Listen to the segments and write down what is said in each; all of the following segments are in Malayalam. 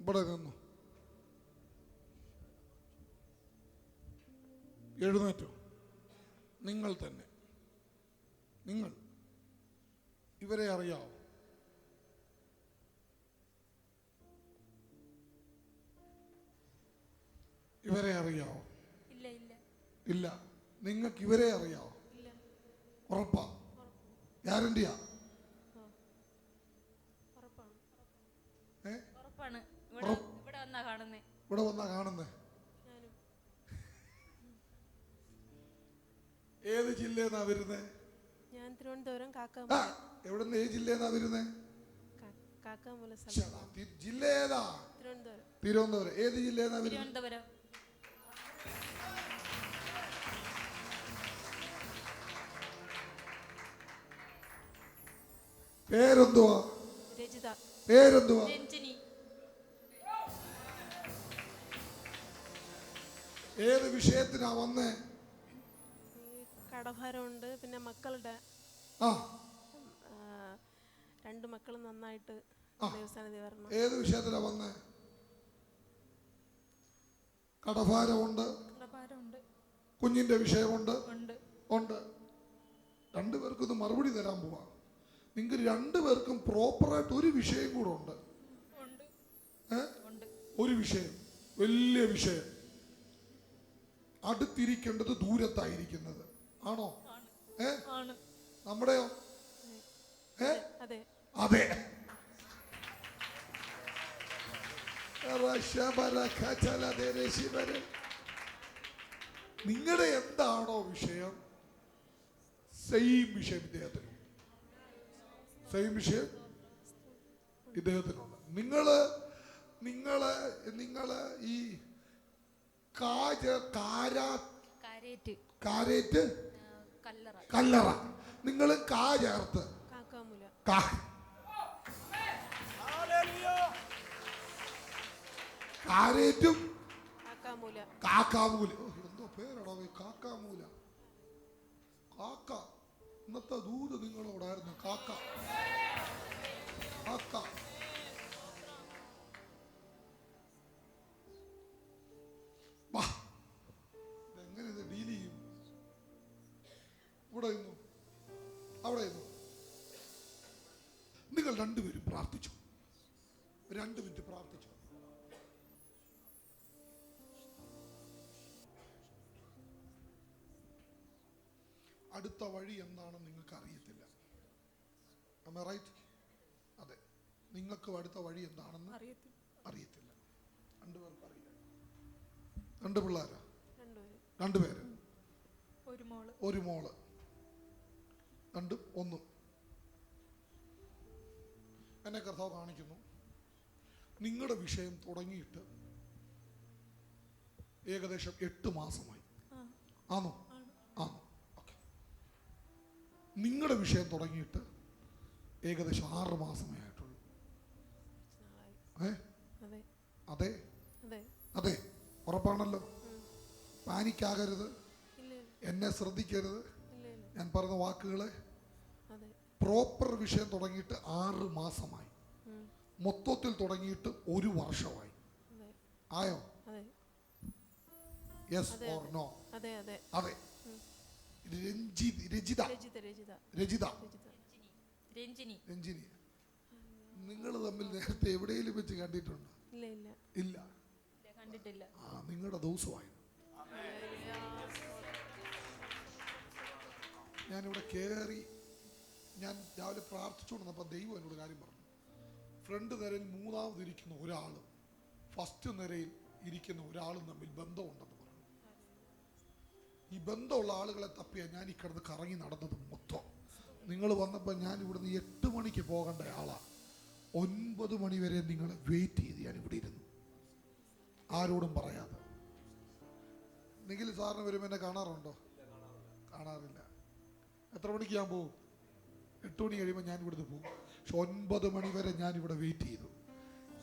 ഇവിടെ നിന്നു. എഴുന്നേറ്റോ. നിങ്ങൾ തന്നെ, നിങ്ങൾ ഇവരെ അറിയാവോ? ഇവരെ അറിയാവോ? ഇല്ല. നിങ്ങൾക്ക് ഇവരെ അറിയാവോ? ഉറപ്പാ? ഗ്യാരണ്ടിയാ? ഇവിടെ വന്നാ കാണുന്നേ? ഏത് ജില്ലന്നാ വരുന്നേ? ഞാൻ തിരുവനന്തപുരം കാക്കാമൂല. എവിടുന്ന്? ഏത് ജില്ലന്നാ വരുന്നേ? കാക്കാമൂല. ജില്ല ഏതാ? തിരുവനന്തപുരം. തിരുവനന്തപുരം. ഏത് ജില്ലന്നാ വരുന്നത്? പേരെന്തുവാ? രജിത. പേരെന്തുവാ? ഏത് വിഷയത്തിനാ വന്നേ? കടഭാരമുണ്ട്, പിന്നെ മക്കളുടെ 2 മക്കൾ നന്നായിട്ട് ദൈവസന്നിധി വരണം. ഏത് വിഷയത്തിനാ വന്നേ? കടഭാരമുണ്ട്, കുഞ്ഞിന്റെ വിഷയമുണ്ട്. ഉണ്ട്. 2 പേർക്കും ഇത് മറുപടി തരാൻ പോവാ. നിങ്ങൾക്ക് 2 പേർക്കും പ്രോപ്പറായിട്ട് ഒരു വിഷയം കൂടെ ഉണ്ട്. ഒരു വിഷയം, വലിയ വിഷയം. അടുത്തിരിക്കേണ്ടത് ദൂരത്തായിരിക്കുന്നത് ആണോ? നമ്മുടെയോ? അതെ. നിങ്ങളുടെ എന്താണോ വിഷയം, സെയിം വിഷയം ഇദ്ദേഹത്തിന്, സെയിം വിഷയം ഇദ്ദേഹത്തിനുണ്ട്. നിങ്ങള് ഈ കല്ലറ, നിങ്ങൾ കാ ചേർത്ത് കാരേറ്റും കാക്കാമൂല. എന്തോ പേരാണോ കാക്കാമൂല? കാക്ക. ഇന്നത്തെ ദൂത് നിങ്ങളോടായിരുന്നു. കാക്ക. എങ്ങനെ ഇത് ഡീൽ ചെയ്യും? ഇവിടെ ഇരുന്നു, അവിടെ ഇരുന്നു. നിങ്ങൾ 2 പേരും പ്രാർത്ഥിച്ചു. 2 മിനിറ്റ് പ്രാർത്ഥിച്ചു. അടുത്ത വഴി എന്താണെന്ന് നിങ്ങൾക്ക് അറിയത്തില്ല. റൈറ്റ്? അതെ, നിങ്ങൾക്ക് അടുത്ത വഴി എന്താണെന്ന് അറിയത്തില്ല. 2 പേർക്ക് അറിയാം. 2 പിള്ളേരാ? 2 പേര്. ഒരു മോള്. 2 1. എന്നെ കർത്താവ് കാണിക്കുന്നു, നിങ്ങളുടെ വിഷയം തുടങ്ങിയിട്ട് ഏകദേശം 8 മാസമായി. ആണോ? ആണോ? ഓക്കെ. നിങ്ങളുടെ വിഷയം തുടങ്ങിയിട്ട് ഏകദേശം 6 മാസമേ ആയിട്ടുള്ളൂ. അതെ? അതെ, ഉറപ്പാണല്ലോ? പാനിക്കാകരുത്, എന്നെ ശ്രദ്ധിക്കരുത്. ഞാൻ പറഞ്ഞ വാക്കുകളെ പ്രോപ്പർ വിഷയം തുടങ്ങിയിട്ട് 6 മാസമായി. മൊത്തത്തിൽ തുടങ്ങിയിട്ട് 1 വർഷമായി. ആയോ? Yes or no? അതെ. രജിത. രഞ്ജിനി. നിങ്ങൾ തമ്മിൽ നേരത്തെ എവിടെയെങ്കിലും വെച്ച് കണ്ടിട്ടുണ്ടോ? ഇല്ല. കണ്ടിട്ടില്ല. നിങ്ങളുടെ ദിവസമായി. ഞാനിവിടെ കയറി, ഞാൻ രാവിലെ പ്രാർത്ഥിച്ചുകൊണ്ടിരുന്നപ്പോൾ ദൈവം എന്നോട് കാര്യം പറഞ്ഞു. ഫ്രണ്ട് നിരയിൽ 3ാമതിരിക്കുന്ന ഒരാളും ഫസ്റ്റ് നിരയിൽ ഇരിക്കുന്ന ഒരാളും തമ്മിൽ ബന്ധമുണ്ടെന്ന് പറഞ്ഞു. ഈ ബന്ധമുള്ള ആളുകളെ തപ്പിയാ ഞാൻ ഈ കിടന്ന് കറങ്ങി നടന്നത് മൊത്തം. നിങ്ങൾ വന്നപ്പോൾ ഞാൻ ഇവിടുന്ന് 8 മണിക്ക് പോകേണ്ട ആളാണ്. 9 മണി വരെ നിങ്ങളെ വെയിറ്റ് ചെയ്ത് ഞാൻ ഇവിടെ ഇരുന്നു, ആരോടും പറയാതെ. നിഖിൽ സാറിന് വരുമ്പോൾ എന്നെ കാണാറുണ്ടോ? കാണാറില്ല. എത്ര മണിക്ക് ഞാൻ പോകും? 8 മണി കഴിയുമ്പോൾ ഞാൻ ഇവിടുന്ന് പോകും. പക്ഷെ 9 മണി വരെ ഞാൻ ഇവിടെ വെയിറ്റ് ചെയ്തു.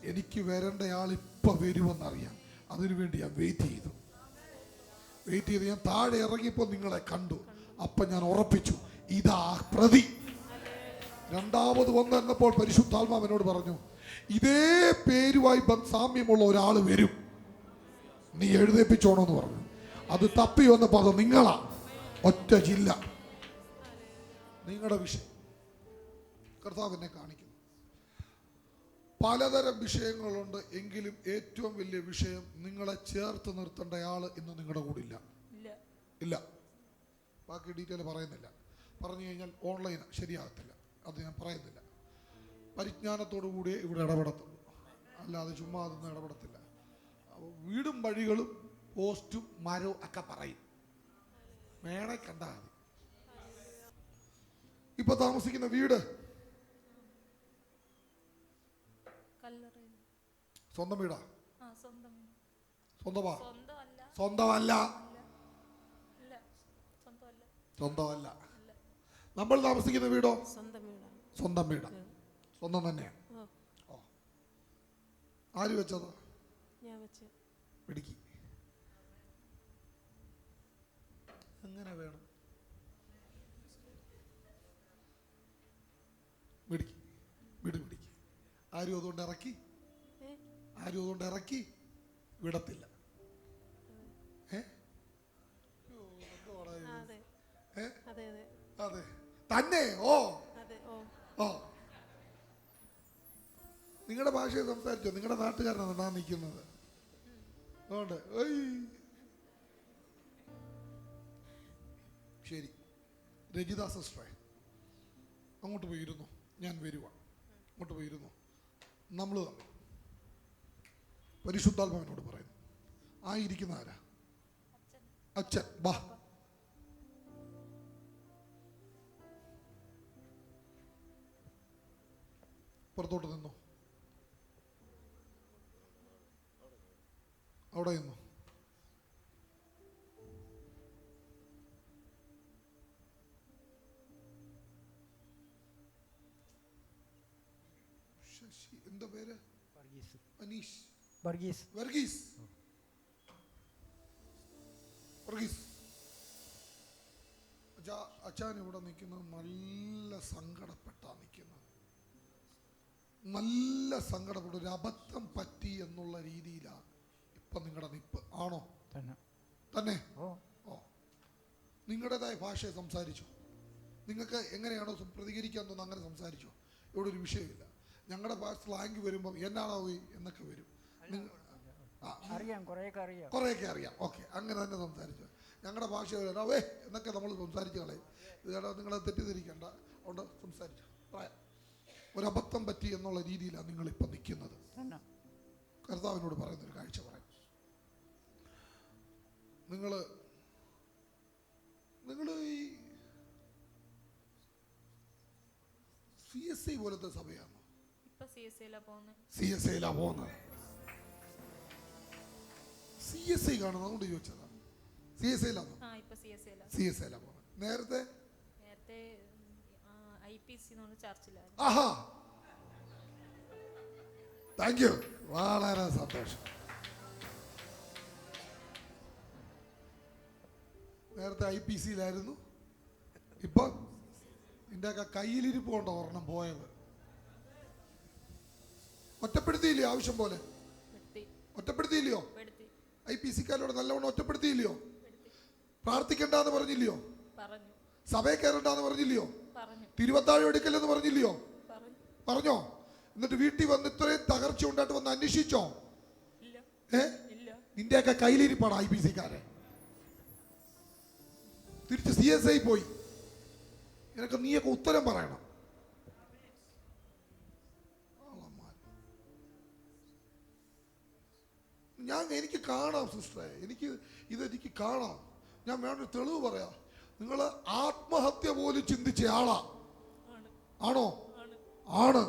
എനിക്ക് വരേണ്ട ആൾ ഇപ്പം വരുമെന്നറിയാം, അതിനുവേണ്ടി ഞാൻ വെയിറ്റ് ചെയ്തു. ഞാൻ താഴെ ഇറങ്ങിയപ്പോൾ നിങ്ങളെ കണ്ടു. അപ്പം ഞാൻ ഉറപ്പിച്ചു, ഇതാ പ്രതി. 2ാമത് വന്നപ്പോൾ പരിശുദ്ധാത്മാവ് എന്നോട് പറഞ്ഞു, ഇതേ പേരുമായി സാമ്യമുള്ള ഒരാൾ വരും, നീ എഴുന്നേപ്പിച്ചോണമെന്ന് പറഞ്ഞു. അത് തപ്പി വന്നപ്പോൾ അത് നിങ്ങളാ, ഒറ്റ ജില്ല. നിങ്ങളുടെ വിഷയം കർത്താവ് എന്നെ കാണിക്കുന്നു. പലതരം വിഷയങ്ങളുണ്ട്, എങ്കിലും ഏറ്റവും വലിയ വിഷയം നിങ്ങളെ ചേർത്ത് നിർത്തേണ്ടയാൾ ഇന്ന് നിങ്ങളുടെ കൂടെ ഇല്ല. ബാക്കി ഡീറ്റെയിൽ പറയുന്നില്ല. പറഞ്ഞു കഴിഞ്ഞാൽ ഓൺലൈൻ ശരിയാകത്തില്ല, അത് ഞാൻ പറയുന്നില്ല. പരിജ്ഞാനത്തോടു കൂടിയേ ഇവിടെ ഇടപെടത്തുള്ളൂ, അല്ലാതെ ചുമ്മാ അതൊന്നും ഇടപെടത്തില്ല. വീടും വഴികളും പോസ്റ്റും മരവും ഒക്കെ പറയും, വേണേ കണ്ടാൽ മതി. ഇപ്പൊ താമസിക്കുന്ന വീട് സ്വന്തം വീടാ? സ്വന്തമല്ല. നമ്മൾ താമസിക്കുന്ന വീടോ? സ്വന്തം വീടാ. സ്വന്തം തന്നെയാ. ആര് വെച്ചതാ? പിടിക്ക്. എങ്ങനെ വേണം? പിടിക്ക്. ആരും അതുകൊണ്ട് ഇറക്കി വിടത്തില്ല. അതെ തന്നെ. നിങ്ങളുടെ ഭാഷയെ സംസാരിച്ചോ? നിങ്ങളുടെ നാട്ടുകാരനാണ് ഞാൻ നിൽക്കുന്നത്. അതുകൊണ്ട് ശരി, രജിത സിസ്റ്ററെ അങ്ങോട്ട് പോയിരുന്നു, ഞാൻ വരുവാ. അങ്ങോട്ട് പോയിരുന്നു. നമ്മൾ തമ്മിൽ പരിശുദ്ധാത്മാവിനോട് പറയുന്നു. ആയിരിക്കുന്ന ആരാ? അച്ഛൻ. ബാ, പുറത്തോട്ട് നിന്നു. അവിടെ നിന്നു. എന്താ പേര്? അനീഷ്. വർഗീസ്. അച്ഛൻ ഇവിടെ നിൽക്കുന്നത് നല്ല സങ്കടപ്പെട്ടാ നിൽക്കുന്നത്. നല്ല സങ്കടപ്പെട്ട ഒരു അബദ്ധം പറ്റി എന്നുള്ള രീതിയിലാണ് ഇപ്പൊ നിങ്ങളുടെ നിപ്പ്. ആണോ? തന്നെ. നിങ്ങളുടേതായ ഭാഷയെ സംസാരിച്ചോ? നിങ്ങൾക്ക് എങ്ങനെയാണോ പ്രതികരിക്കാൻ തോന്നുന്നത് അങ്ങനെ സംസാരിച്ചോ? ഇവിടെ ഒരു വിഷയമില്ല. ഞങ്ങളുടെ സ്ലാങ് വരുമ്പോൾ എന്നാണോ എന്നൊക്കെ വരും. കുറേയൊക്കെ അറിയാം. ഓക്കെ, അങ്ങനെ തന്നെ സംസാരിച്ചു. ഞങ്ങളുടെ ഭാഷ വേ എന്നൊക്കെ നമ്മൾ സംസാരിച്ചു കളയും. ഇതേടാ, നിങ്ങളെ തെറ്റിദ്ധരിക്കേണ്ട, അവിടെ സംസാരിച്ചു. ഒരബദ്ധം പറ്റി എന്നുള്ള രീതിയിലാണ് നിങ്ങളിപ്പോൾ നിൽക്കുന്നത്. കർത്താവിനോട് പറയുന്നൊരു കാഴ്ച പറയാം. നിങ്ങൾ ഈ CSI പോലത്തെ സഭയാണോ? CSI പോകുന്നത്. CSI കാണുന്നത് അതുകൊണ്ട് ചോദിച്ചതാണ്. CSI പോകുന്നത്. നേരത്തെ ആഹാ, താങ്ക് യു, വളരെ സന്തോഷം. നേരത്തെ IPC-യിലായിരുന്നു. ഇപ്പൊ ഇതിൻ്റെയൊക്കെ കയ്യിലിരിപ്പ് കൊണ്ടോ ഒരെണ്ണം പോയത്. ഒറ്റപ്പെടുത്തിയില്ലയോ? ആവശ്യം പോലെ ഒറ്റപ്പെടുത്തിയില്ലയോ? IPC-ക്കാരോട് നല്ലവണ്ണം ഒറ്റപ്പെടുത്തിയില്ലയോ? പ്രാർത്ഥിക്കണ്ടെന്ന് പറഞ്ഞില്ലയോ? സഭയെ കയറണ്ടെന്ന് പറഞ്ഞില്ലയോ? തിരുവത്താഴം എടുക്കല്ലെന്ന് പറഞ്ഞില്ലയോ? പറഞ്ഞോ? എന്നിട്ട് വീട്ടിൽ വന്ന് ഇത്രയും തകർച്ച ഉണ്ടായിട്ട് വന്ന് അന്വേഷിച്ചോ? നിന്റെയൊക്കെ കയ്യിലിരിപ്പാണ് IPC-ക്കാരെ. തിരിച്ച് CSI പോയി. നിനക്ക് നീയൊക്കെ ഉത്തരം പറയണം. എനിക്ക് കാണാം സിസ്റ്ററെ, എനിക്ക് കാണാം. ഞാൻ വേണൊരു തെളിവ് പറയാം. നിങ്ങൾ ആത്മഹത്യ പോലും ചിന്തിച്ച ആളാ. ആണോ? ആണ്.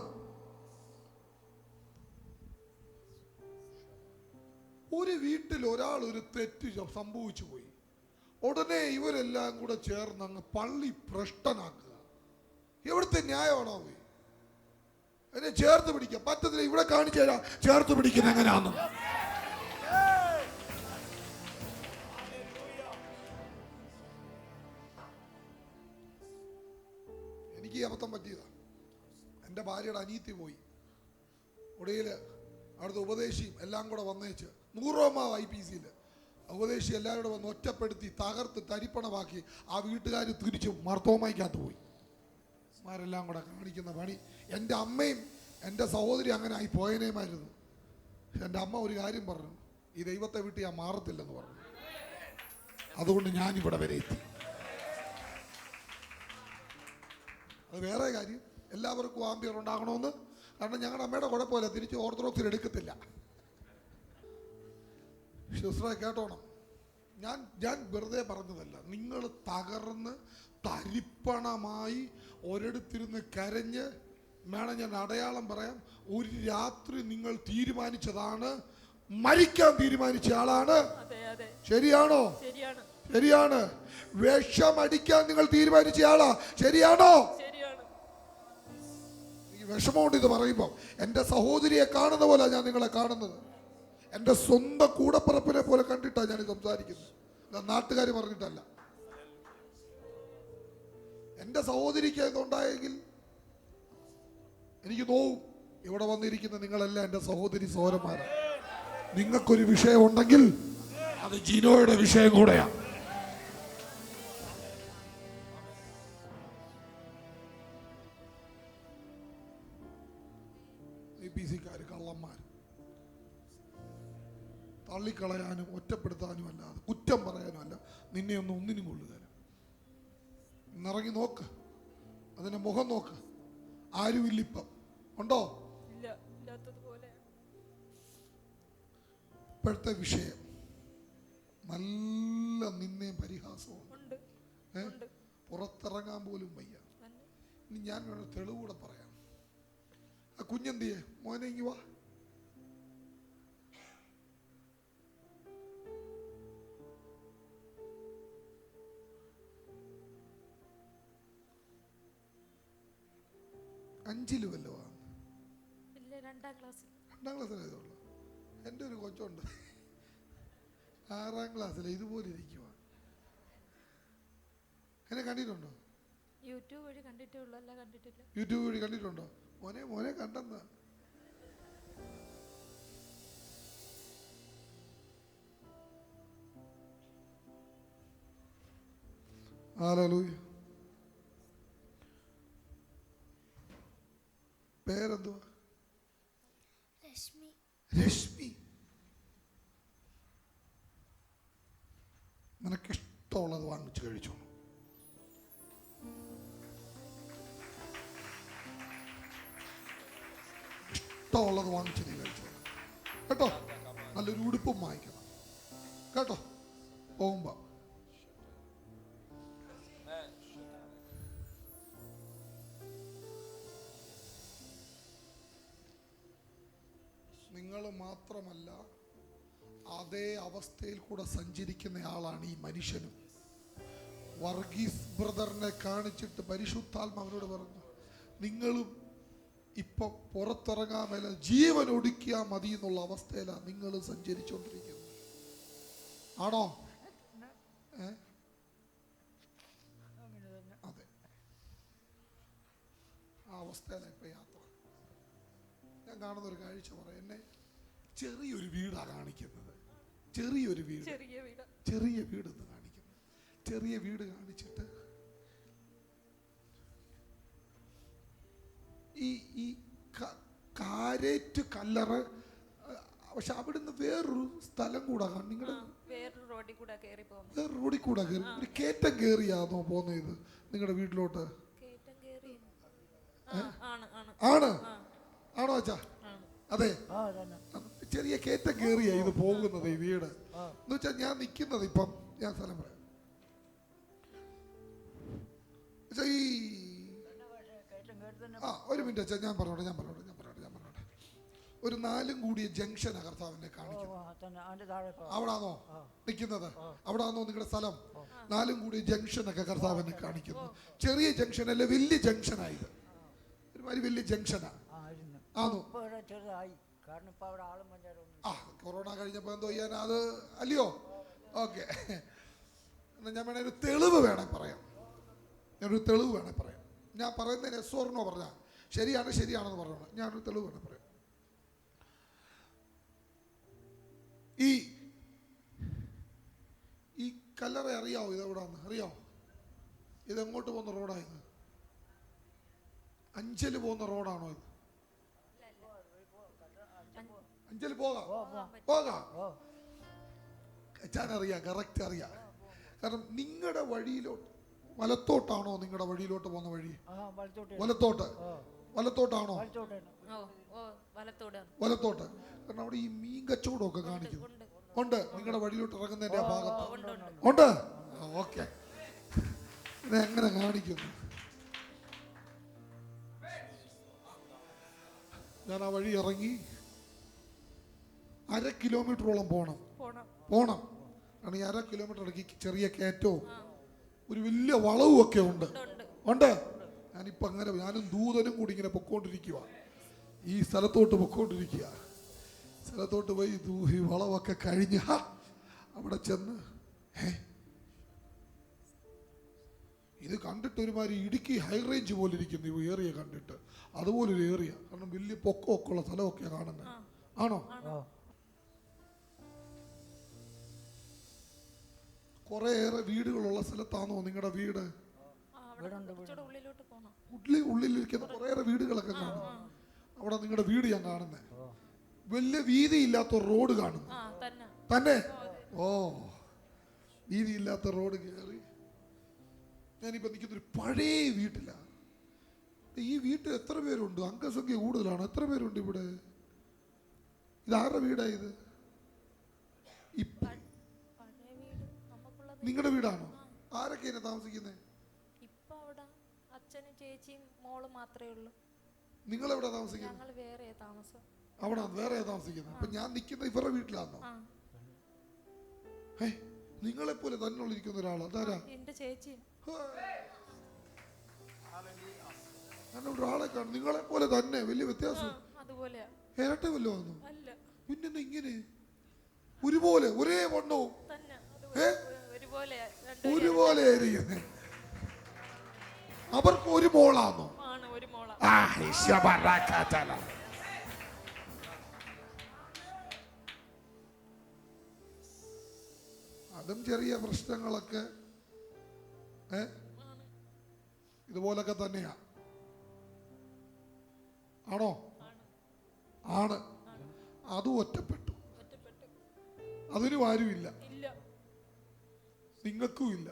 ഒരു വീട്ടിൽ ഒരാൾ ഒരു തെറ്റ് സംഭവിച്ചു പോയി, ഉടനെ ഇവരെല്ലാം കൂടെ ചേർന്ന് അങ്ങ് പള്ളി ഭ്രഷ്ടനാക്കുക. എവിടുത്തെ ന്യായമാണോ? എന്നെ ചേർത്ത് പിടിക്കാം പറ്റത്തില്ല. ഇവിടെ കാണിച്ചു തരാം ചേർത്ത് പിടിക്കുന്ന എങ്ങനെയാന്ന്. എനിക്ക് അബദ്ധം പറ്റിയതാ. എൻ്റെ ഭാര്യയുടെ അനിയത്തി പോയി. ഒടുവിൽ അവിടുത്തെ ഉപദേശിയും എല്ലാം കൂടെ വന്നേച്ച് 100 IPCയിൽ ഉപദേശി എല്ലാവരും കൂടെ വന്ന് ഒറ്റപ്പെടുത്തി തകർത്ത് തരിപ്പണമാക്കി ആ വീട്ടുകാർ തിരിച്ചും മർത്തോമയ്ക്കകത്ത് പോയി. മാരെല്ലാം കൂടെ കാണിക്കുന്ന പണി. എൻ്റെ അമ്മയും എൻ്റെ സഹോദരി അങ്ങനെ ആയി പോയനേമായിരുന്നു. എൻ്റെ അമ്മ ഒരു കാര്യം പറഞ്ഞു, ഈ ദൈവത്തെ വിട്ട് ഞാൻ മാറത്തില്ലെന്ന് പറഞ്ഞു. അതുകൊണ്ട് ഞാനിവിടെ വരെ എത്തി. അത് വേറെ കാര്യം, എല്ലാവർക്കും ആംബിയർ ഉണ്ടാകണമെന്ന്. കാരണം ഞങ്ങളുടെ അമ്മയുടെ കുഴപ്പമില്ല, തിരിച്ച് ഓർത്തഡോക്സിൽ എടുക്കത്തില്ല. സിസ്റ്ററെ കേട്ടോണം, ഞാൻ വെറുതെ പറഞ്ഞതല്ല. നിങ്ങൾ തകർന്ന് തരിപ്പണമായി ഒരിടത്തിരുന്ന് കരഞ്ഞ് വേണം, ഞാൻ അടയാളം പറയാം, ഒരു രാത്രി നിങ്ങൾ തീരുമാനിച്ചതാണ്, മരിക്കാൻ തീരുമാനിച്ച ആളാണ്. ശരിയാണോ? ശരിയാണ്. വിഷമടിക്കാൻ നിങ്ങൾ തീരുമാനിച്ച ആളാ. ശരിയാണോ? ഈ വിഷമമുണ്ട് ഇത് പറയുമ്പോൾ. എൻ്റെ സഹോദരിയെ കാണുന്ന പോലെ ഞാൻ നിങ്ങളെ കാണുന്നത്. എൻ്റെ സ്വന്തം കൂടപ്പിറപ്പിനെ പോലെ കണ്ടിട്ടാണ് ഞാൻ സംസാരിക്കുന്നത്, നാട്ടുകാർ പറഞ്ഞിട്ടല്ല. എൻ്റെ സഹോദരിക്ക് ഇതുണ്ടായെങ്കിൽ എനിക്ക് നോവും. ഇവിടെ വന്നിരിക്കുന്ന നിങ്ങളെല്ലാം എൻ്റെ സഹോദരി സഹോദരന്മാരാണ്. നിങ്ങൾക്കൊരു വിഷയം ഉണ്ടെങ്കിൽ അത് ജിനോയുടെ വിഷയം കൂടെയാണ്. IPCക്കാർ കള്ളന്മാർ, തള്ളിക്കളയാനും ഒറ്റപ്പെടുത്താനും അല്ലാതെ കുറ്റം പറയാനും അല്ല. നിന്നെ ഒന്നിനും കൊള്ളുക. ഇന്നിറങ്ങി നോക്ക്, അതിന്റെ മുഖം നോക്ക്. ആരുമില്ലിപ്പം ഉണ്ടോ? ഇപ്പോഴത്തെ വിഷയം നല്ല നിന്നെയും പരിഹാസവും. പുറത്തിറങ്ങാൻ പോലും വയ്യ. ഇനി ഞാൻ വേണം തെളിവൂടെ പറയാം. ആ കുഞ്ഞെന്തിയെ മോനെ ഇങ്ങി വാ. അഞ്ചില് വല്ലോ ആണ്? 2ാം ക്ലാസ്സിലായതുള്ളൂ. എൻ്റെ ഒരു കൊച്ചുണ്ട് 6ാം ക്ലാസ്സിൽ ഇതുപോലെ ഇരിക്കുക. എന്നെ കണ്ടിട്ടുണ്ടോ? യൂട്യൂബ് വഴി കണ്ടിട്ടേ ഉള്ളൂ, അല്ല കണ്ടിട്ടില്ല. യൂട്യൂബ് വഴി കണ്ടിട്ടുണ്ടോ? മോനെ കണ്ടെന്നാ. ഹല്ലേലൂയ. പേരെന്തുവാ? രശ്മി. നിനക്കിഷ്ടമുള്ളത് വാങ്ങിച്ച് കഴിച്ചോ. ഇഷ്ടമുള്ളത് വാങ്ങിച്ച് നീ കഴിച്ചോ കേട്ടോ. നല്ലൊരു ഉടുപ്പും വാങ്ങിക്കണം കേട്ടോ പോകുമ്പോ. നിങ്ങൾ മാത്രമല്ല, അതേ അവസ്ഥയിൽ കൂടെ സഞ്ചരിക്കുന്ന ആളാണ് ഈ മനുഷ്യനും. വർഗീസ് ബ്രദറിനെ കാണിച്ചിട്ട് പരിശുദ്ധാത്മാവിനോട് പറഞ്ഞു, നിങ്ങളും ഇപ്പൊ പുറത്തിറങ്ങാൻ മേല ജീവൻ ഒടുക്കിയാൽ മതി എന്നുള്ള അവസ്ഥയിലാണ് നിങ്ങൾ സഞ്ചരിച്ചുകൊണ്ടിരിക്കുന്നത്. ആണോ? അതെ, ആ അവസ്ഥയിലാണ് ഇപ്പൊ യാത്ര. ഞാൻ കാണുന്ന ഒരു കാഴ്ച പറയാം. എന്നെ ചെറിയൊരു വീടാണ് കാണിക്കുന്നത്. ചെറിയൊരു വീട്, ചെറിയ വീടെന്ന് കാണിക്കുന്നു. ചെറിയ വീട് കാണിച്ചിട്ട് ഈ കാരേറ്റ് കല്ലറ. പക്ഷെ അവിടുന്ന് വേറൊരു സ്ഥലം കൂടെ നിങ്ങളുടെ വേറൊരു റോഡിൽ കൂടെ കയറി ഒരു കേറ്റം കയറിയാണോ പോകുന്നത് നിങ്ങളുടെ വീട്ടിലോട്ട്? ആണോ അച്ഛാ? അതെ, ചെറിയ കേറ്റം കയറിയാ ഇത് പോകുന്നത് ഈ വീട്. എന്ന് വെച്ചാൽ ഞാൻ നിൽക്കുന്നത് ഇപ്പം, ഞാൻ സ്ഥലം പറയാം. ഒരു മിനിറ്റ് അച്ഛാ, ഞാൻ പറഞ്ഞോട്ടെ. ഒരു 4 കൂടിയ ജംഗ്ഷനാ കർത്താവിനെ കാണിക്കുന്നത്. അവിടാണോ നിൽക്കുന്നത്? അവിടാണോ നിങ്ങളുടെ സ്ഥലം? 4 കൂടിയ ജംഗ്ഷനൊക്കെ കർത്താവിനെ കാണിക്കുന്നു. ചെറിയ ജംഗ്ഷൻ അല്ല, വലിയ ജംഗ്ഷനായത്. ഒരുമാതിരി വലിയ ജംഗ്ഷനാ. കൊറോണ കഴിഞ്ഞപ്പോ എന്തോ ചെയ്യാൻ അത് അല്ലയോ? ഓക്കെ, ഞാൻ വേണേ ഒരു തെളിവ് വേണേ പറയാം. ഞാൻ പറയുന്നതിന് എസ്വർണോ പറഞ്ഞാൽ ശരിയാണെന്ന് പറഞ്ഞോളാം. ഞാനൊരു തെളിവ് വേണേ പറയാം. ഈ ഈ കല്ലറ അറിയാവോ? ഇത് എവിടാന്ന് അറിയാവോ? ഇത് എങ്ങോട്ട് പോകുന്ന റോഡായത്? അഞ്ചല് പോകുന്ന റോഡാണോ ഇത്? അഞ്ചല് പോകാം. അറിയാം, കറക്റ്റ് അറിയാം. കാരണം നിങ്ങളുടെ വഴിയിലോട്ട് വലത്തോട്ടാണോ നിങ്ങളുടെ വഴിയിലോട്ട് പോകുന്ന വഴി? വലത്തോട്ടാണോ? വലത്തോട്ട്. കാരണം അവിടെ ഈ മീൻ കച്ചവടമൊക്കെ കാണിക്കുന്നു. ഉണ്ട്. നിങ്ങളുടെ വഴിയിലോട്ട് ഇറങ്ങുന്നതിന്റെ ആ ഭാഗത്ത് ഉണ്ട്. ഓക്കെ, ഇത് എങ്ങനെ കാണിക്കുന്നു? ഞാൻ ആ വഴി ഇറങ്ങി 1/2 കിലോമീറ്ററോളം പോണം. കാരണം ഈ 1/2 കിലോമീറ്റർ ഇടയ്ക്ക് ചെറിയ കയറ്റവും ഒരു വലിയ വളവും ഒക്കെ ഉണ്ട്. ഞാനിപ്പോ അങ്ങനെ ഞാനും ദൂതനും കൂടി ഇങ്ങനെ പൊക്കോണ്ടിരിക്കുക. ഈ സ്ഥലത്തോട്ട് പൊക്കോണ്ടിരിക്കുക. സ്ഥലത്തോട്ട് പോയി ഈ വളവൊക്കെ കഴിഞ്ഞ് അവിടെ ചെന്ന് ഇത് കണ്ടിട്ട് ഒരുമാതിരി ഇടുക്കി ഹൈ റേഞ്ച് പോലെ ഇരിക്കുന്നു ഈ ഏറിയ കണ്ടിട്ട്. അതുപോലൊരു ഏറിയ. കാരണം വലിയ പൊക്കമൊക്കെ ഉള്ള സ്ഥലമൊക്കെയാണ് കാണുന്നത്. ആണോ? കുറെ ഏറെ വീടുകളുള്ള സ്ഥലത്താണോ നിങ്ങളുടെ വീട്? ഉള്ളിലിരിക്കുന്ന കുറേയേറെ വീടുകളൊക്കെ കാണും. അവിടെ നിങ്ങളുടെ വീട് ഞാൻ കാണുന്നേ. വലിയ വീതിയില്ലാത്ത റോഡ് കാണുന്നു തന്നെ. ഓ, വീതിയില്ലാത്ത റോഡ് കയറി ഞാനിപ്പോ നിൽക്കുന്നൊരു പഴയ വീട്ടിലാണ്. ഈ വീട്ടിൽ എത്ര പേരുണ്ട്? അംഗസംഖ്യ കൂടുതലാണ്. എത്ര പേരുണ്ട് ഇവിടെ? ഇതാരുടെ വീടായത്? നിങ്ങളുടെ വീടാണോ? ആരൊക്കെയാണ് താമസിക്കുന്നത്? അച്ഛനും ചേച്ചിയും മോളും മാത്രമേ ഉള്ളൂ. നിങ്ങൾ എവിടെ താമസിക്കുന്നത്? ഞങ്ങൾ വേറെയാ താമസം. അവിടെ വേറെയാ താമസിക്കുന്നത്. അപ്പൊ ഞാൻ നിൽക്കുന്ന ഇവരുടെ വീട്ടിലാണോ? നിങ്ങളെ പോലെ തന്നെ ഇരിക്കുന്ന ഒരാൾ അതാരാ? എന്റെ ചേച്ചി. ഒരാളെ കാണും നിങ്ങളെ പോലെ തന്നെ. വലിയ വ്യത്യാസം. ഇരട്ട വല്ലോ വന്നു? പിന്നെ ഇങ്ങനെ ഒരുപോലെ ഒരേ വണ്ണവും ഒരുപോലെ ആയിരിക്കുന്നത്. അവർക്ക് ഒരു മോളാണോ? അതും ചെറിയ പ്രശ്നങ്ങളൊക്കെ ഇതുപോലൊക്കെ തന്നെയാ. ആണോ? ആണ്. അതും ഒറ്റപ്പെട്ടു. അതിനും ആരുമില്ല, നിങ്ങൾക്കും ഇല്ല.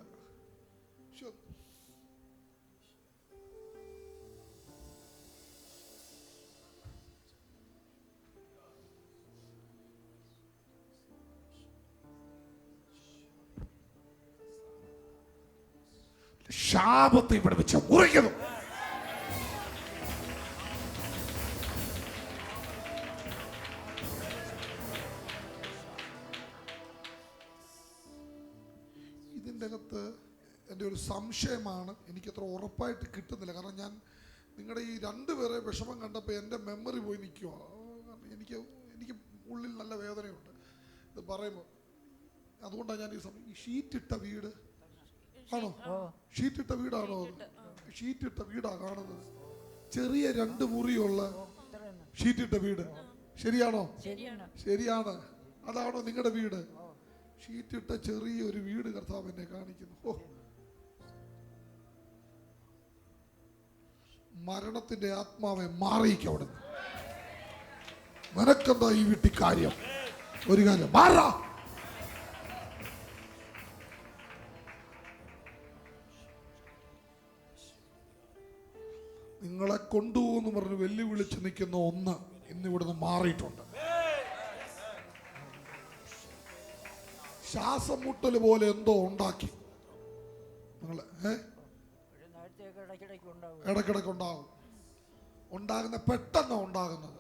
ശാപത്തെ ഇവിടെ വെച്ച് മുറിക്കുന്നു. ഇതിൻ്റെ അകത്ത് എൻ്റെ ഒരു സംശയമാണ്. എനിക്കത്ര ഉറപ്പായിട്ട് കിട്ടുന്നില്ല. കാരണം ഞാൻ നിങ്ങളുടെ ഈ രണ്ടുപേരെ വിഷമം കണ്ടപ്പോൾ എൻ്റെ മെമ്മറി പോയി നിൽക്കുക. എനിക്ക് ഉള്ളിൽ നല്ല വേദനയുണ്ട് ഇത് പറയുമ്പോൾ. അതുകൊണ്ടാണ് ഞാൻ ഈ ഷീറ്റിട്ട വീട് ആണോ? ഷീറ്റിട്ട വീടാണോ? ഷീറ്റിട്ട വീടാ കാണുന്നത്. ചെറിയ 2 മുറിയുള്ള ഷീറ്റിട്ട വീട്. ശരിയാണോ? ശരിയാണ്. അതാണോ നിങ്ങളുടെ വീട്? ഷീറ്റിട്ട ചെറിയൊരു വീട് കർത്താവ് എന്നെ കാണിക്കുന്നു. മരണത്തിന്റെ ആത്മാവെ മാറിയിക്കും അവിടെ. നിനക്കെന്താ ഈ വീട്ടിൽ കാര്യം? ഒരു കാര്യം മാറാ. നിങ്ങളെ കൊണ്ടുപോകുന്നു പറഞ്ഞ് വെല്ലുവിളിച്ച് നിൽക്കുന്ന ഒന്ന് ഇന്ന് ഇവിടുന്ന് മാറിയിട്ടുണ്ട്. ശ്വാസം മുട്ടൽ പോലെ എന്തോ ഉണ്ടാക്കി നിങ്ങൾ ഇടയ്ക്കിടയ്ക്ക് ഉണ്ടാകും. ഉണ്ടാകുന്ന പെട്ടെന്ന് ഉണ്ടാകുന്നത്.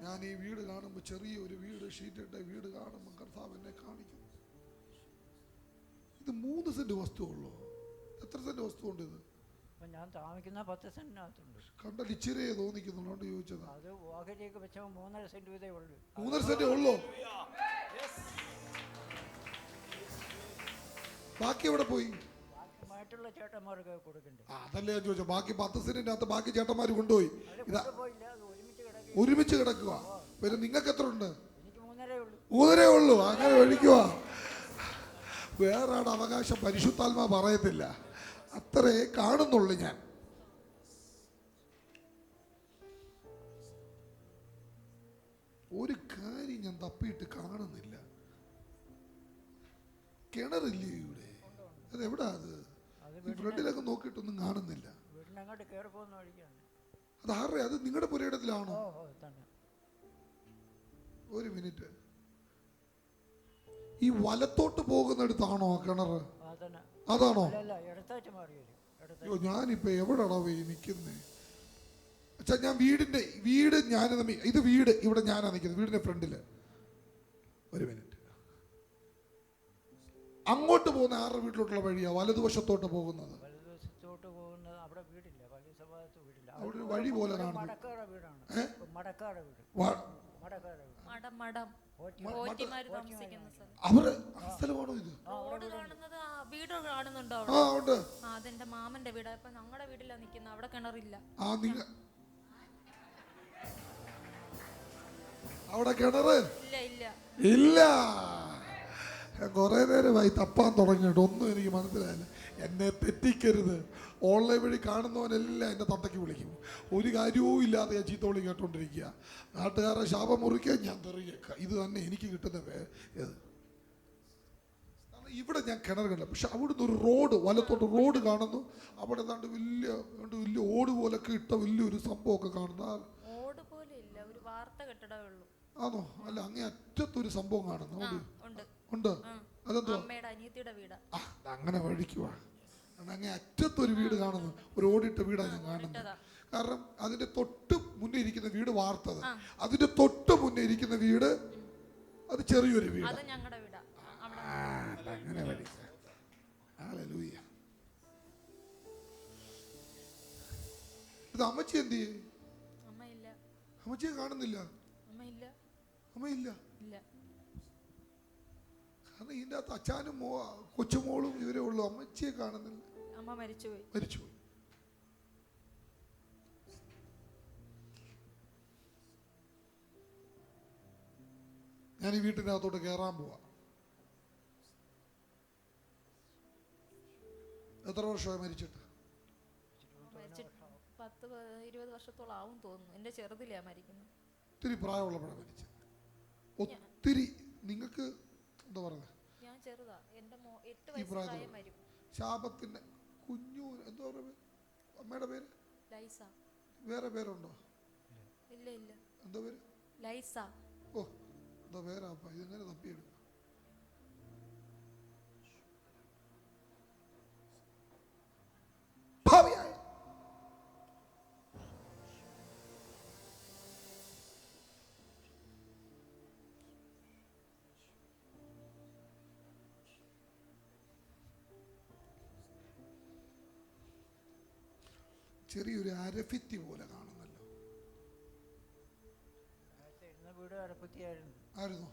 ഞാൻ ഈ വീട് കാണുമ്പോൾ ചെറിയൊരു വീട് ഷീറ്റിട്ട വീട് കാണുമ്പോൾ കർത്താവ് എന്നെ കാണിക്കും. ഇത് 3 സെന്റ് വസ്തുവുള്ളൂ. എത്ര സെന്റ് വസ്തു ഉണ്ട് ഇത്? ഞാൻ താമസിക്കുന്ന 10 സെന്റിനകത്തുണ്ട്. കണ്ടാൽ ഇച്ചിരി തോന്നിക്കുന്നുണ്ട് ചോദിച്ചത്. അത് ഓഹരിയൊക്കെ വെച്ചാൽ 3.5 സെന്റ് വീതേ ഉള്ളൂ. 3.5 സെന്റ് ഉള്ളൂ. ബാക്കി എവിടെ പോയി? മറ്റുള്ള ചേട്ടന്മാർക്ക് കൊടുക്കണ്ടേ? അതല്ലേ ഞാൻ ചോദിച്ചു. ബാക്കി 10 സെന്റിന്റെ അകത്ത് ബാക്കി ചേട്ടന്മാർ കൊണ്ടുപോയി. അവര് ഇതാ കൊണ്ടുപോയില്ല, അത് ഒരുമിച്ച് കിടക്കുക. ഒരുമിച്ച് കിടക്കുക. പിന്നെ നിങ്ങൾക്ക് എത്ര ഉണ്ട്? എനിക്ക് 3.5 ഉള്ളൂ. 3 ഉള്ളൂ. അങ്ങനെ ഒഴിക്കുക. വേറെ ആടെ അവകാശം പരിശുദ്ധാത്മാ പറയത്തില്ല. അത്രേ കാണുന്നുള്ളു. ഞാൻ ഒരു കാര്യം ഞാൻ തപ്പിയിട്ട് കാണുന്നില്ല. കിണറില്ലേ ഇവിടെ? അതെവിടാ അത്? ഈ ഫ്രണ്ടിലൊക്കെ നോക്കിയിട്ടൊന്നും കാണുന്നില്ല. വീടിനങ്ങോട്ട് കയറി പോകുന്ന വഴിക്കാണ്. അത് ആരുടെ? അത് നിങ്ങളുടെ പുരയിടത്തിലാണോ? തന്നെ. ഒരു മിനിറ്റ്. ഈ വലത്തോട്ട് പോകുന്നിടത്താണോ ആ കിണറ്? അതാണോ? അല്ല, ഇടത്തായിട്ട് മാറി വരും. അയ്യോ, ഞാനിപ്പോ എവിടെയാണോ നിൽക്കുന്നേ? അച്ഛാ, ഞാൻ വീട് ഞാൻ ഇത് വീട് ഇവിടെ ഞാനാ നിൽക്കുന്നത്, വീടിന്റെ ഫ്രണ്ടില്. ഒരു മിനിറ്റ്. അങ്ങോട്ട് പോകുന്ന ആരുടെ വീട്ടിലോട്ടുള്ള വഴിയാ? വലതുവശത്തോട്ട് പോകുന്നത്. വലതുവശത്തോട്ട് പോകുന്നത് അവിടെ വീടില്ല, വലിയ സഭാഗത്ത് വീടില്ല. അവിടെ ഒരു വഴി പോലെ കാണുന്നു. മടക്കാറ വീടാണ്. മടക്കാറ വീട്. മടക്കാറ വീട്. മടം പോറ്റിമാര് താമസിക്കുന്ന സ്ഥലം. അവര് സ്ഥലമാണോ ഇത്? റോഡ് കാണുന്നത്, വീട് കാണുന്നുണ്ടോ ആ, ഉണ്ട്. അതെന്റെ മാമന്റെ വീടാ. ഇപ്പൊ ഞങ്ങളുടെ വീട്ടിലാ നിക്കുന്നത്. അവിടെ കിണറില്ല. അവിടെ കിണറ് ഇല്ല. ഇല്ല. കുറെ നേരമായി തപ്പാൻ തുടങ്ങിയിട്ട് ഒന്നും എനിക്ക് മനസ്സിലായില്ല. എന്നെ തെറ്റിക്കരുത്. ഓൺലൈൻ വഴി കാണുന്നവനെല്ലാം എൻ്റെ തന്തയ്ക്ക് വിളിക്കും. ഒരു കാര്യവും ഇല്ലാതെ ഞാൻ ചീത്ത വിളി കേട്ടോണ്ടിരിക്കുക. നാട്ടുകാരെ ശാപം മുറിക്കുക, ഞാൻ തെറിയേക്കുക. ഇത് തന്നെ എനിക്ക് കിട്ടുന്ന ഇവിടെ ഞാൻ കിണർ കണ്ട. പക്ഷെ അവിടുന്ന് ഒരു റോഡ്, വലത്തോട്ട് റോഡ് കാണുന്നു. അവിടെ ഏതാണ്ട് വലിയ ഓട് പോലൊക്കെ ഇട്ട വലിയൊരു സംഭവമൊക്കെ കാണുന്നു. ഓട് പോലെ ഇല്ല, ഒരു വാർത്ത കെട്ടിടമേ ഉള്ളൂ. ആണോ? അല്ല, അങ്ങേ അറ്റത്തൊരു സംഭവം കാണുന്നു. ഉണ്ട്. അതെന്തോ അമ്മയുടെ അനിയത്തിയുടെ വീടാ. അങ്ങനെ വഴിക്കുവാ. അങ്ങേ അറ്റത്തൊരു വീട് കാണുന്നു. ഒരു ഓടിട്ട വീടാണ് ഞാൻ കാണുന്നത്. കാരണം അതിന്റെ തൊട്ട് മുന്നേ ഇരിക്കുന്ന വീട് വാർത്തത്, അതിന്റെ തൊട്ട് മുന്നേ ഇരിക്കുന്ന വീട് അത് ചെറിയൊരു വീട്. അത് ഞങ്ങളുടെ വീടാ. അങ്ങനെ വഴി. ഹല്ലേലൂയ. ഇത് അമ്മച്ചി എന്ത് ചെയ്യും? അമ്മയില്ല. അമ്മച്ചിയെ കാണുന്നില്ല. അമ്മയില്ല. കാരണം ഇതിൻ്റെ അകത്ത് അച്ഛനും കൊച്ചുമോളും ഇവരെ ഉള്ളു. അമ്മച്ചിയെ കാണുന്നില്ല. അമ്മ മരിച്ചുപോയി. ഞാൻ ഈ വീട്ടിൻ്റെ അകത്തോട്ട് കയറാൻ പോവാ. എത്ര വർഷമായി മരിച്ചിട്ട്? 10-20 വർഷത്തോളം ആവും തോന്നുന്നു. എന്റെ ചെറുതിലാ മരിക്കുന്നത്. ഒത്തിരി പ്രായമുള്ളപ്പോഴാണ് മരിച്ചത്. ഒത്തിരി. നിങ്ങൾക്ക് എന്താ പറയുന്നത്? ഞാൻ ചെറുതാ. എന്റെ 8 വയസ്സായ മരിക്കും. ശാപത്തിന്റെ കുഞ്ഞു എന്താ പറയുക? അമ്മയുടെ പേര് ലൈസ. വേറെ പേരുണ്ടോ? ഇല്ല. എന്താ പേര്? ലൈസ. ഓ, എന്താ പേരാപ്പ? ഇതെങ്ങനെ തപ്പിയെടുക്കും? ചെറിയൊരു അരഫിത്തി പോലെ കാണുന്നല്ലോ. ആയിരുന്നു.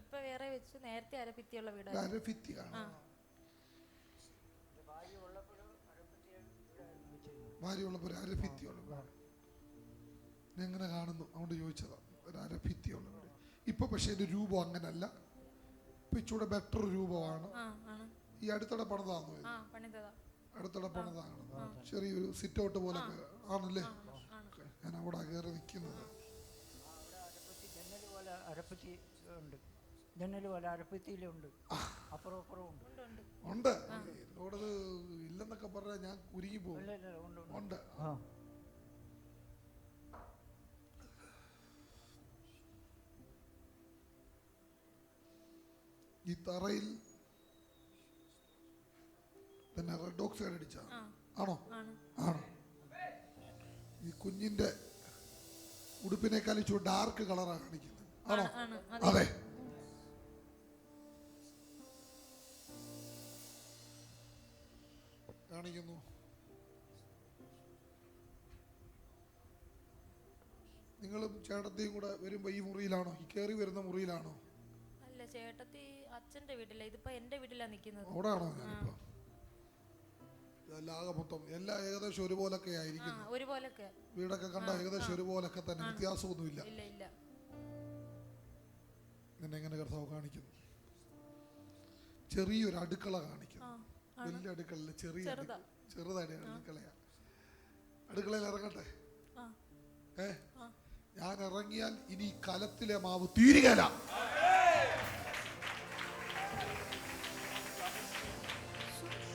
ഇപ്പൊ വേറെ വെച്ച് നേരത്തെ അരഫിത്തിയുള്ള വീട്. അരഫിത്തി കാണും. ഭാര്യയുള്ളപ്പോൾ ഒരു അരഫിത്തിയുള്ള വീട് എങ്ങനെ കാണുന്നു? അതുകൊണ്ട് ചോദിച്ചതാ. ഒരു അരഫിത്തിയുള്ള വീട്. ഇപ്പൊ പക്ഷെ എന്റെ രൂപം അങ്ങനല്ല. ഇപ്പൊ ഇച്ചൂടെ ബെറ്റർ രൂപമാണ്. ഈ അടുത്തിടെ പണിതാണോ? അടുത്തിടെ പണിതാണ്. ചെറിയൊരു സിറ്റ് ഔട്ട് പോലെ ആണല്ലേ? ഞാൻ അവിടെ കയറി നിൽക്കുന്നത്. ഉണ്ട്. എന്നോടത് ഇല്ലെന്നൊക്കെ പറഞ്ഞാൽ ഞാൻ കുരുങ്ങി പോകും. ഉണ്ട്. ഈ തറയിൽ തന്നെ റെഡ് ഓക്സൈഡ് അടിച്ച ആണോ? ആണ്. ഈ കുഞ്ഞിന്റെ ഉടുപ്പിനേക്കാൾ ഇച്ചിരി ഡാർക്ക് കളറാണ് കാണിക്കുന്നത്. ആണോ? അതെ. കാണിക്കുന്നു. നിങ്ങളും ചേട്ടത്തിയും കൂടെ വരുമ്പോ ഈ മുറിയിലാണോ? ഈ കയറി വരുന്ന മുറിയിലാണോ? അല്ല, ചേട്ടത്തി അച്ഛന്റെ വീട്ടില. ഇതിപ്പോ എന്റെ വീട്ടിലാ നിൽക്കുന്നത്. അവിടാണോ ഞാനിപ്പോ? ആകെ മൊത്തം എല്ലാം ഏകദേശം ഒരുപോലൊക്കെ ആ ആയിരിക്കും. ഒരുപോലൊക്കെ. വീടൊക്കെ കണ്ട ഏകദേശം ഒരുപോലൊക്കെ തന്നെ, വ്യത്യാസമൊന്നുമില്ല. ഇല്ല ഇല്ല. നിന്നെ എങ്ങനെ കർത്താവ് കാണിക്കുന്നു? ചെറിയൊരു അടുക്കള കാണിക്കുന്നു. വലിയ അടുക്കള ചെറുതായിട്ട് അടുക്കളയാ. അടുക്കളയിൽ ഇറങ്ങട്ടെ. ഞാൻ ഇറങ്ങിയാൽ ഇനി കലത്തിലെ മാവ് തീരുകയില്ല.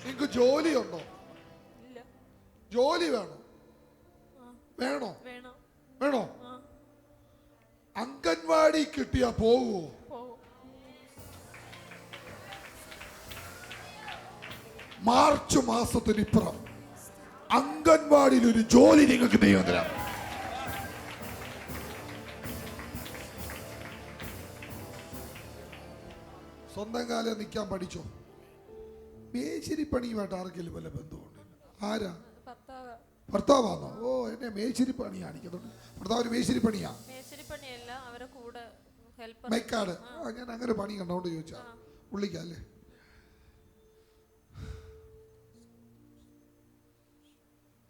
നിങ്ങക്ക് ജോലിയുണ്ടോ? ജോലി വേണോ? വേണോ? വേണോ? അംഗൻവാടി കിട്ടിയാ പോവോ? മാർച്ച് മാസത്തിനിപ്പുറം അംഗൻവാടിയിൽ ഒരു ജോലി നിങ്ങൾക്ക് ദൈവം തരാം. സ്വന്തം കാലം നിൽക്കാൻ പഠിച്ചോ? മേച്ചിരി പണിയുമായിട്ട് ആർക്കെങ്കിലും വല്ല ബന്ധമുണ്ട്? ആരാ? ഭർത്താവാണോ? ഓ, എന്നെ മേച്ചിരി പണി കാണിക്കുന്നുണ്ട്. ഭർത്താവിന് മേച്ചിരി പണിയാ? മൈക്കാട്. ഞാൻ അങ്ങനെ പണി കണ്ടോണ്ട് ചോദിച്ചാ. പുള്ളിക്കല്ലേ?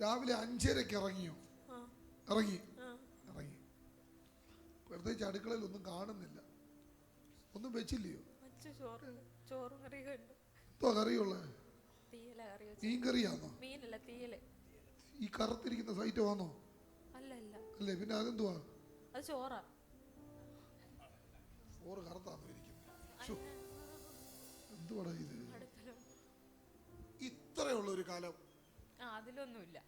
രാവിലെ 5:30 ഇറങ്ങിയോ? ഇറങ്ങി. പ്രത്യേകിച്ച് അടുക്കളയിൽ ഒന്നും കാണുന്നില്ല. ഒന്നും വെച്ചില്ലയോ? എന്തോ കറിയുള്ള? മീൻ കറിയാണോ? ഈ കറുത്തിരിക്കുന്ന സൈറ്റ് ആണോ? അല്ലേ, പിന്നെ അതെന്തുവാ? ചോറ് കറുത്താണോ ഇരിക്കുന്നത്? എന്തുവാടാ ഇത്? ഇത്രയുള്ള ഒരു കാലം അതിലൊന്നുമില്ല.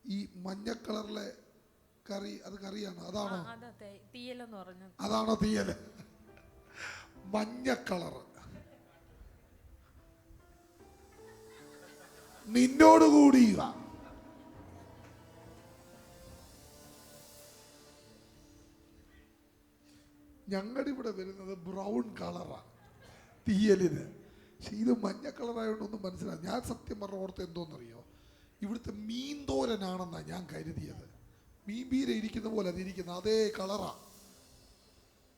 ഈ മഞ്ഞ കളറിലെ കറി, അത് കറിയാണോ? അതാണോ തീയലെന്ന് പറഞ്ഞത്? അതാണോ തീയല്? മഞ്ഞ കളർ. നിന്നോടുകൂടി ഞങ്ങളുടെ ഇവിടെ വരുന്നത് ബ്രൗൺ കളറാ തീയലിന്. പക്ഷെ ഇത് മഞ്ഞ കളറായോണ്ടൊന്നും മനസ്സിലാവും. ഞാൻ സത്യം പറഞ്ഞ ഓർത്ത് എന്തോന്നറിയോ, ഇവിടുത്തെ മീൻതോരനാണെന്നാ ഞാൻ കരുതിയത്. മീൻ പീര ഇരിക്കുന്ന പോലെ അതിരിക്കുന്ന അതേ കളറാ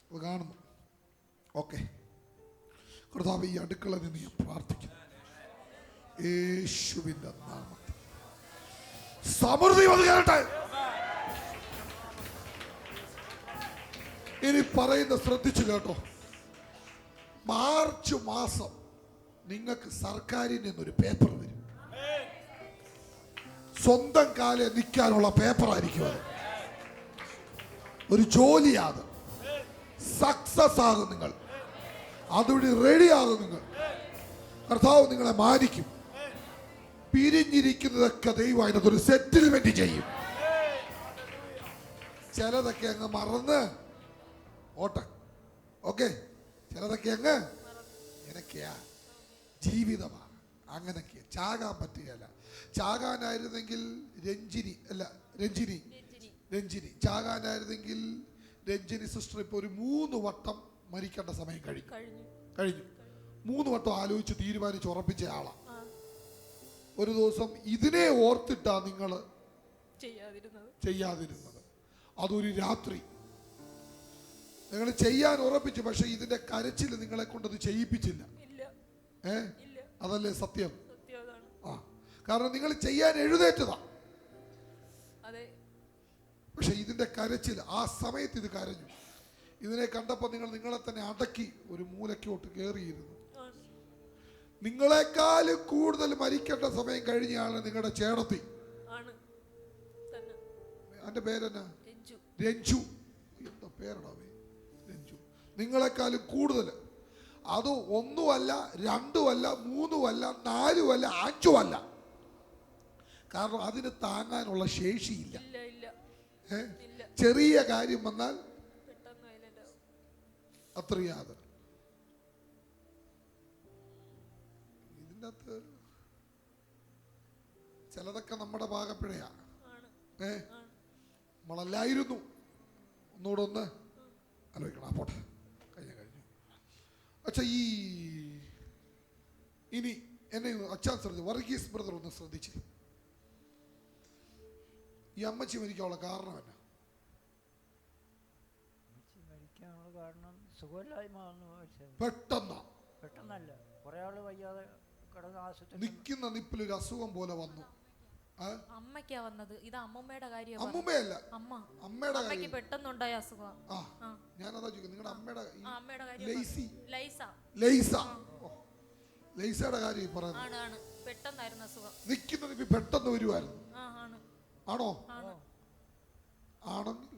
അത് കാണുന്നു. ഓക്കെ, കർത്താവേ, ഈ അടുക്കള നിന്ന് ഞാൻ പ്രാർത്ഥിക്കുന്നു യേശുവിന്റെ നാമത്തിൽ സമൃദ്ധി വന്നു കേറട്ടെ. ഇനി പറയുന്ന ശ്രദ്ധിച്ചു കേട്ടോ. മാർച്ച് മാസം നിങ്ങൾക്ക് സർക്കാരിൽ നിന്നൊരു പേപ്പർ വരും. സ്വന്തം കാലെ നിൽക്കാനുള്ള പേപ്പറായിരിക്കും അത്. ഒരു ജോലിയാണ്. സക്സസ് ആകും നിങ്ങൾ. അതുവഴി റെഡി ആകും നിങ്ങൾ. കർത്താവ് നിങ്ങളെ മാനിക്കും. പിരിഞ്ഞിരിക്കുന്നതൊക്കെ ദൈവം അതിനകത്തൊരു സെറ്റിൽമെന്റ് ചെയ്യും. ചിലതൊക്കെ അങ്ങ് മറന്ന് ഓട്ടെ. ഓക്കെ, ചിലതൊക്കെ അങ്ങ് ഇങ്ങനെയൊക്കെയാ ജീവിതമാണ്. അങ്ങനെയൊക്കെയാ. ചാകാൻ പറ്റുകയല്ല. ചാകാനായിരുന്നെങ്കിൽ രഞ്ജിനി ചാകാനായിരുന്നെങ്കിൽ രഞ്ജിനി സിസ്റ്റർ ഇപ്പോൾ ഒരു 3 വട്ടം മരിക്കേണ്ട സമയം കഴിഞ്ഞു. 3 വട്ടം ആലോചിച്ച് തീരുമാനിച്ച് ഉറപ്പിച്ച ആളാ. ഒരു ദിവസം ഇതിനെ ഓർത്തിട്ടാ നിങ്ങൾ ചെയ്യാതിരുന്നത്. അതൊരു രാത്രി നിങ്ങൾ ചെയ്യാൻ ഉറപ്പിച്ചു. പക്ഷെ ഇതിന്റെ കരച്ചിൽ നിങ്ങളെ കൊണ്ടത് ചെയ്യിപ്പിച്ചില്ല. അതല്ലേ സത്യം? ആ, കാരണം നിങ്ങൾ ചെയ്യാൻ എഴുന്നേറ്റതാ. പക്ഷെ ഇതിന്റെ കരച്ചിൽ, ആ സമയത്ത് ഇത് കരഞ്ഞു. ഇതിനെ കണ്ടപ്പോൾ നിങ്ങൾ നിങ്ങളെ തന്നെ അടക്കി ഒരു മൂലക്കോട്ട് കയറിയിരുന്നു. നിങ്ങളെക്കാളും കൂടുതൽ മരിക്കേണ്ട സമയം കഴിഞ്ഞാണ് നിങ്ങളുടെ ചേടത്തി. അതിന്റെ പേരെന്നാ? രഞ്ജു. എന്താ പേരടാ? രഞ്ജു. നിങ്ങളെക്കാളും കൂടുതൽ. അത് 1 അല്ല 2 അല്ല 3 അല്ല 4 അല്ല 5 അല്ല. കാരണം അതിന് താങ്ങാനുള്ള ശേഷിയില്ല. ചെറിയ കാര്യം വന്നാൽ അത്രയാതെ. ഇതിൻ്റെ അകത്ത് ചിലതൊക്കെ നമ്മുടെ പാകപ്പിഴയാ. നമ്മളല്ലായിരുന്നു. ഒന്നുകൂടെ ഒന്ന് ആലോചിക്കണം. പോട്ടെ, കഴിഞ്ഞു. അച്ഛാ, ഇനി എന്നെ അച്ഛാൻ ശ്രദ്ധിച്ചു. വർഗീസ് ബ്രദർ ഒന്ന് ശ്രദ്ധിച്ച്. ഈ അമ്മച്ചി മരിക്കാനുള്ള കാരണം എന്നാ? മരിക്കാനുള്ള കാരണം സുഖമില്ലായ്മ വന്നു മരിച്ചത്. പെട്ടെന്നല്ല, കുറേ ആൾ വയ്യാതെ കിടന്ന് ആശുപത്രി നിൽക്കുന്ന നിപ്പിലൊരു അസുഖം പോലെ വന്നു. അമ്മയ്ക്കാ വന്നത്. ഇത് അമ്മമ്മയുടെ കാര്യം. അമ്മമ്മയല്ല, അമ്മയുടെ അമ്മയ്ക്ക് പെട്ടെന്നുണ്ടായ അസുഖം. ഞാനതാ ചോദിക്കുന്നത്. നിങ്ങളുടെ അമ്മയുടെ കാര്യം. ലൈസയുടെ കാര്യം പറയുന്നത്. ആണ് പെട്ടെന്നായിരുന്നു അസുഖം. നിൽക്കുന്ന നിപ്പി പെട്ടെന്ന് വരുമായിരുന്നു. ആണോ? ആണെങ്കിൽ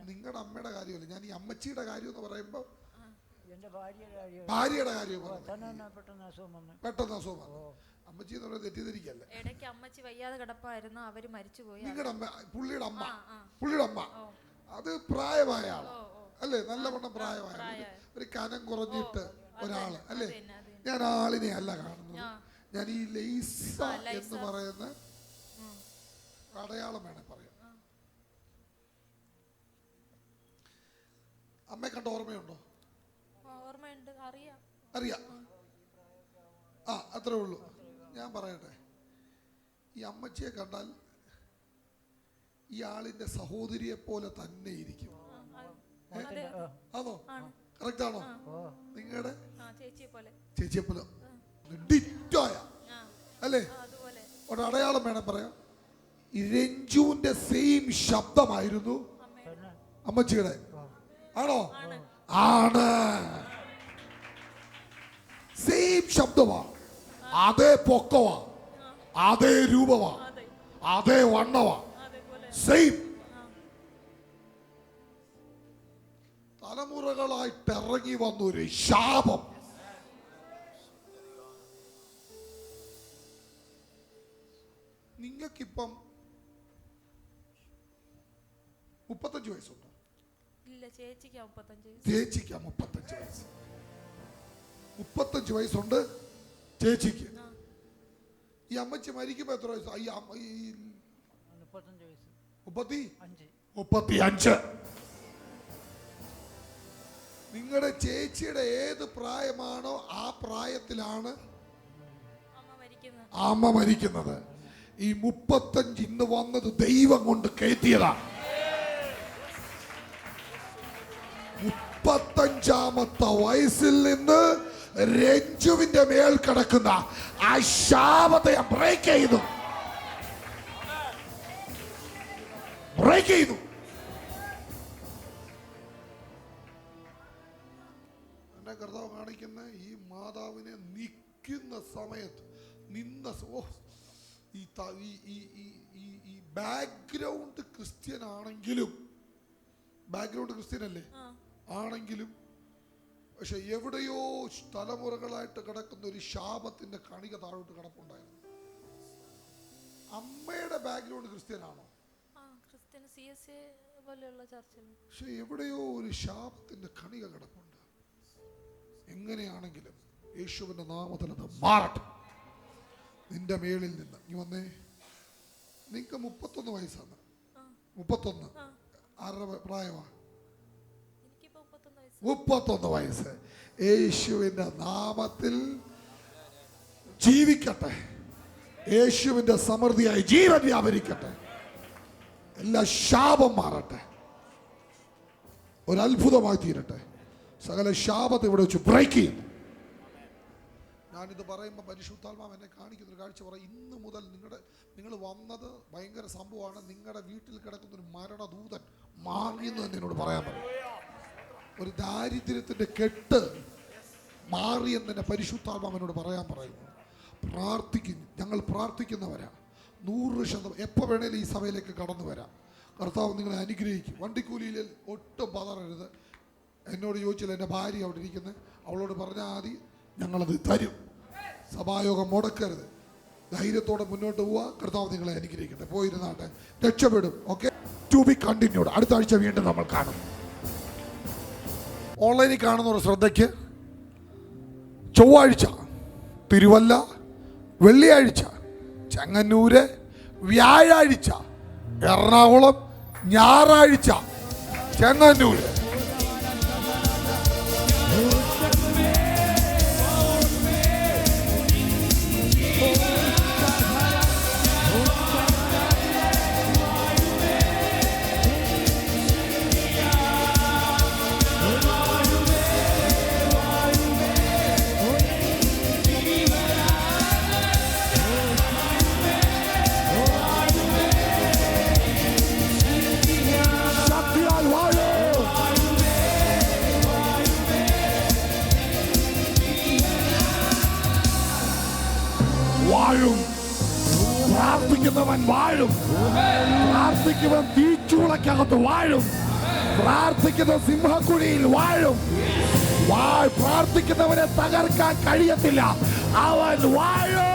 നിങ്ങളുടെ അമ്മയുടെ കാര്യമല്ല, ഞാൻ ഈ അമ്മച്ചിയുടെ കാര്യം എന്ന് പറയുമ്പോ ഭാര്യയുടെ കാര്യം പെട്ടെന്ന് അസുഖം വന്നു. അമ്മച്ചി എന്ന് പറയുന്നത് തെറ്റിദ്ധരിക്കല്ലേ. ഇടയ്ക്ക് അമ്മച്ചി വയ്യാതെ കിടപ്പായിരുന്നു, അവര് മരിച്ചുപോയി. നിങ്ങളുടെ അമ്മ, പുള്ളിയുടെ അമ്മ അത് പ്രായമായ ആള് അല്ലേ, നല്ലവണ്ണം പ്രായമായ ഒരു കനം കുറഞ്ഞിട്ട് ഒരാള് അല്ലേ. ഞാൻ ആളിനെ അല്ല കാണുന്നത്, ഞാൻ ഈ ലൈസ എന്ന് പറയുന്ന അടയാളം വേണേ പറയാം. അമ്മയെ കണ്ട ഓർമ്മയുണ്ടോ? ഓർമ്മയുണ്ട്, അറിയാം. അത്രേ ഉള്ളൂ. ഞാൻ പറയട്ടെ, ഈ അമ്മച്ചിയെ കണ്ടാൽ ഈ ആളിന്റെ സഹോദരിയെ പോലെ തന്നെ ഇരിക്കും. ആണോ? കറക്റ്റ് ആണോ? നിങ്ങളുടെ ചേച്ചിയെ പോലെ ഡിറ്റോയ അല്ലേ. ഒരു അടയാളം വേണം പറയാം. രഞ്ജുവിന്റെ സെയിം ശബ്ദമായിരുന്നു അമ്മച്ചിയുടെ. ആണോ? ആണ്. സെയിം ശബ്ദമാ, അതേ പൊക്കവാ, അതേ രൂപമാ, അതേ വണ്ണവാ, സെയിം. തലമുറകളായിട്ട് ഇറങ്ങി വന്നൊരു ശാപം. നിങ്ങൾക്കിപ്പം 35 വയസ്സുണ്ടോ? ഇല്ല, ചേച്ചിക്കാ 35 വയസ്സ്. ചേച്ചിക്കാ 35 വയസ്സ്. 35 വയസ്സുണ്ട് ചേച്ചിക്ക്. ഈ അമ്മച്ചി മരിക്കുമ്പോ എത്ര വയസ്സ്? 35. നിങ്ങളുടെ ചേച്ചിയുടെ ഏത് പ്രായമാണോ ആ പ്രായത്തിലാണ് അമ്മ മരിക്കുന്നത്. ഈ 35 ഇന്ന് വന്നത് ദൈവം കൊണ്ട് കയറ്റിയതാ. 35-ാമത്തെ വയസ്സിൽ നിന്ന് രഞ്ജുവിന്റെ മേൽ കിടക്കുന്ന ആ ശാപത്തെ ബ്രേക്ക് ചെയ്തു. എന്നെ കർത്താവ് കാണിക്കുന്ന ഈ മാതാവിനെ നിൽക്കുന്ന സമയത്ത് ഈ ബാക്ക്ഗ്രൗണ്ട് ക്രിസ്ത്യൻ ആണെങ്കിലും, ബാക്ക്ഗ്രൗണ്ട് ക്രിസ്ത്യൻ അല്ലേ ആണെങ്കിലും, പക്ഷെ എവിടെയോ തലമുറകളായിട്ട് കിടക്കുന്ന ഒരു ശാപത്തിന്റെ കണിക താഴോട്ട് കിടപ്പുണ്ടായിരുന്നു. അമ്മയുടെ ബാക്ക്ഗ്രൗണ്ട് ക്രിസ്ത്യൻ ആണോ? പക്ഷെ എവിടെയോ ഒരു ശാപത്തിന്റെ കണിക കിടപ്പുണ്ട്. എങ്ങനെയാണെങ്കിലും യേശുവിന്റെ നാമത്തിൽ അത് മാറട്ടെ നിന്റെ മേളിൽ നിന്ന്. നീ വന്നേ. നിങ്ങക്ക് 31 വയസ്സാണ്. 31 ആരുടെ പ്രായമാണ്? 31 വയസ്സ്. യേശുവിന്റെ നാമത്തിൽ ജീവിക്കട്ടെ. യേശുവിന്റെ സമൃദ്ധിയായി ജീവൻ വ്യാപരിക്കട്ടെ. എല്ലാ ശാപം മാറട്ടെ. ഒരത്ഭുതമായി തീരട്ടെ. സകല ശാപത്തെ ഇവിടെ വെച്ച് ബ്രേക്ക് ചെയ്യും. ഞാനിത് പറയുമ്പോൾ പരിശുദ്ധാത്മാവ് എന്നെ കാണിക്കുന്നൊരു കാഴ്ച പറയും. ഇന്ന് മുതൽ നിങ്ങൾ വന്നത് ഭയങ്കര സംഭവമാണ്. നിങ്ങളുടെ വീട്ടിൽ കിടക്കുന്ന ഒരു മരണദൂതൻ മാറിയെന്ന് തന്നെ എന്നോട് പറയാൻ പറയും. ഒരു ദാരിദ്ര്യത്തിന്റെ കെട്ട് മാറിയെന്ന് തന്നെ പരിശുദ്ധാത്മാവ് എന്നോട് പറയാൻ പറയുന്നു. ഞങ്ങൾ പ്രാർത്ഥിക്കുന്നവരാ. 100% എപ്പോൾ വേണേലും ഈ സഭയിലേക്ക് കടന്നു വരാം. കർത്താവ് നിങ്ങളെ അനുഗ്രഹിക്കും. വണ്ടിക്കൂലിയിൽ ഒട്ടും പതറരുത്. എന്നോട് ചോദിച്ചില്ല, എൻ്റെ ഭാര്യ അവിടെ ഇരിക്കുന്നത്, അവളോട് പറഞ്ഞാൽ മതി, ഞങ്ങളത് തരും. സഭായോഗം മുടക്കരുത്. ധൈര്യത്തോടെ മുന്നോട്ട് പോവുക. കർത്താവ് നിങ്ങളെ അനുഗ്രഹിക്കട്ടെ. പോയിരുന്നാട്ടെ, രക്ഷപ്പെടും. Okay, to be continued. അടുത്ത ആഴ്ച വീണ്ടും നമ്മൾ കാണും. ഓൺലൈനിൽ കാണുന്നവർ ശ്രദ്ധയ്ക്ക്. ചൊവ്വാഴ്ച തിരുവല്ല, വെള്ളിയാഴ്ച ചെങ്ങന്നൂര്, വ്യാഴാഴ്ച എറണാകുളം, ഞായറാഴ്ച ചെങ്ങന്നൂര്. പ്രാർത്ഥിക്കുന്നവൻ വാഴും. പ്രാർത്ഥിക്കുന്നവൻ തീച്ചൂളക്കകത്ത് വാഴും. പ്രാർത്ഥിക്കുന്ന സിംഹക്കുഴിയിൽ വാഴും. പ്രാർത്ഥിക്കുന്നവനെ തകർക്കാൻ കഴിയത്തില്ല. അവൻ വാഴും.